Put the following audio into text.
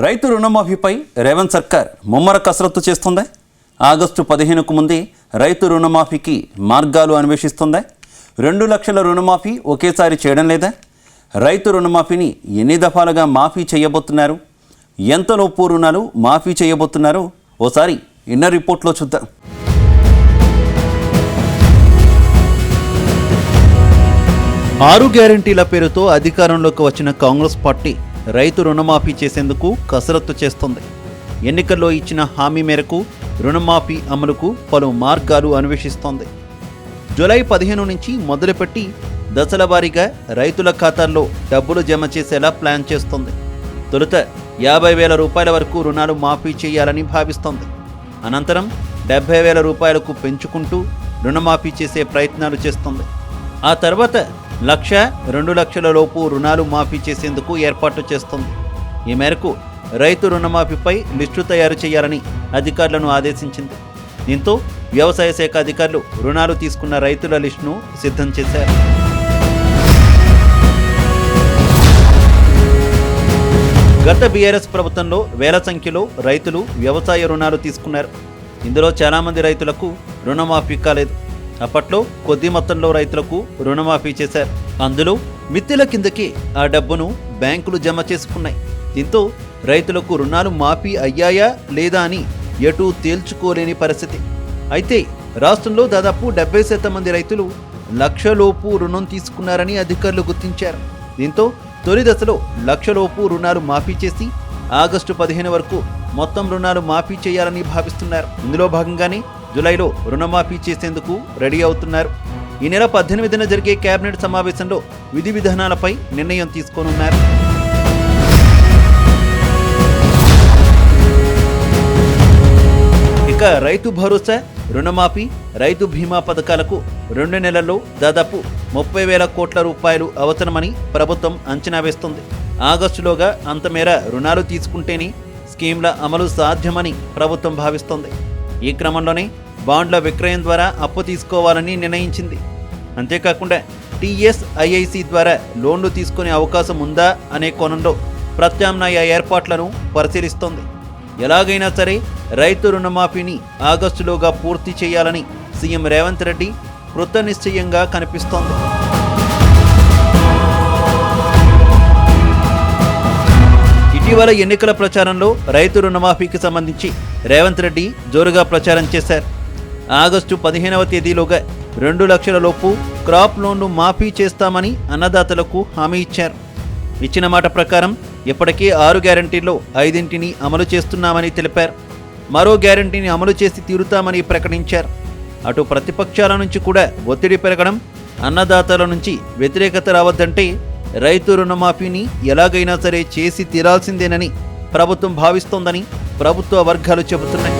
రైతు రుణమాఫీపై రేవంత్ సర్కార్ ముమ్మర కసరత్తు చేస్తుందా? ఆగస్టు 15కు ముందే రైతు రుణమాఫీకి మార్గాలు అన్వేషిస్తుందా? 2 లక్షల రుణమాఫీ ఒకేసారి చేయడం లేదా? రైతు రుణమాఫీని ఎన్ని దఫాలుగా మాఫీ చేయబోతున్నారు? ఎంతలోపు రుణాలు మాఫీ చేయబోతున్నారు? ఓసారి ఇన్నర్ రిపోర్ట్లో చూద్దాం. ఆరు గ్యారంటీల పేరుతో అధికారంలోకి వచ్చిన కాంగ్రెస్ పార్టీ రైతు రుణమాఫీ చేసేందుకు కసరత్తు చేస్తుంది. ఎన్నికల్లో ఇచ్చిన హామీ మేరకు రుణమాఫీ అమలుకు పలు మార్గాలు అన్వేషిస్తోంది. జూలై 15 నుంచి మొదలుపెట్టి దశల వారీగా రైతుల ఖాతాల్లో డబ్బులు జమ చేసేలా ప్లాన్ చేస్తోంది. తొలుత 50,000 రూపాయల వరకు రుణాలు మాఫీ చేయాలని భావిస్తోంది. అనంతరం 70,000 రూపాయలకు పెంచుకుంటూ రుణమాఫీ చేసే ప్రయత్నాలు చేస్తోంది. ఆ తర్వాత 1,00,000, 2 లక్షల లోపు రుణాలు మాఫీ చేసేందుకు ఏర్పాటు చేస్తోంది. ఈ మేరకు రైతు రుణమాఫీపై లిస్టు తయారు చేయాలని అధికారులను ఆదేశించింది. దీంతో వ్యవసాయ శాఖ అధికారులు రుణాలు తీసుకున్న రైతుల లిస్టును సిద్ధం చేశారు. గత బీఆర్ఎస్ ప్రభుత్వంలో వేల సంఖ్యలో రైతులు వ్యవసాయ రుణాలు తీసుకున్నారు. ఇందులో చాలామంది రైతులకు రుణమాఫీ కాలేదు. అప్పట్లో కొద్ది మొత్తంలో రైతులకు రుణమాఫీ చేశారు. అందులో మిత్తిల కిందకి ఆ డబ్బును బ్యాంకులు జమ చేసుకున్నాయి. దీంతో రైతులకు రుణాలు మాఫీ అయ్యాయా లేదా అని ఎటూ తేల్చుకోలేని పరిస్థితి. అయితే రాష్ట్రంలో దాదాపు 70% మంది రైతులు 1,00,000 లోపు రుణం తీసుకున్నారని అధికారులు గుర్తించారు. దీంతో తొలి దశలో 1,00,000 లోపు రుణాలు మాఫీ చేసి ఆగస్టు 15 వరకు మొత్తం రుణాలు మాఫీ చేయాలని భావిస్తున్నారు. ఇందులో భాగంగానే జూలైలో రుణమాఫీ చేసేందుకు రెడీ అవుతున్నారు. ఈ నెల 18న జరిగే కేబినెట్ సమావేశంలో విధి విధానాలపై నిర్ణయం తీసుకోనున్నారు. ఇక రైతు భరోసా, రుణమాఫీ, రైతు బీమా పథకాలకు 2 నెలల్లో దాదాపు 30,000 కోట్ల రూపాయలు అవసరమని ప్రభుత్వం అంచనా వేస్తుంది. ఆగస్టులోగా అంతమేర రుణాలు తీసుకుంటేనే స్కీమ్ల అమలు సాధ్యమని ప్రభుత్వం భావిస్తోంది. ఈ క్రమంలోనే బాండ్ల విక్రయం ద్వారా అప్పు తీసుకోవాలని నిర్ణయించింది. అంతేకాకుండా TSIIC ద్వారా లోన్లు తీసుకునే అవకాశం ఉందా అనే కోణంలో ప్రత్యామ్నాయ ఏర్పాట్లను పరిశీలిస్తోంది. ఎలాగైనా సరే రైతు రుణమాఫీని ఆగస్టులోగా పూర్తి చేయాలని సీఎం రేవంత్ రెడ్డి కృతనిశ్చయంగా కనిపిస్తోంది. ఇటీవల ఎన్నికల ప్రచారంలో రైతు రుణమాఫీకి సంబంధించి రేవంత్ రెడ్డి జోరుగా ప్రచారం చేశారు. ఆగస్టు 15వ తేదీలోగా 2 లక్షల లోపు క్రాప్ లోన్లు మాఫీ చేస్తామని అన్నదాతలకు హామీ ఇచ్చారు. ఇచ్చిన మాట ప్రకారం ఇప్పటికే 6 గ్యారంటీల్లో 5ంటిని అమలు చేస్తున్నామని తెలిపారు. మరో గ్యారంటీని అమలు చేసి తీరుతామని ప్రకటించారు. అటు ప్రతిపక్షాల నుంచి కూడా ఒత్తిడి పెరగడం, అన్నదాతల నుంచి వ్యతిరేకత రావద్దంటే రైతు రుణమాఫీని ఎలాగైనా సరే చేసి తీరాల్సిందేనని ప్రభుత్వం భావిస్తోందని ప్రభుత్వ వర్గాలు చెబుతున్నాయి.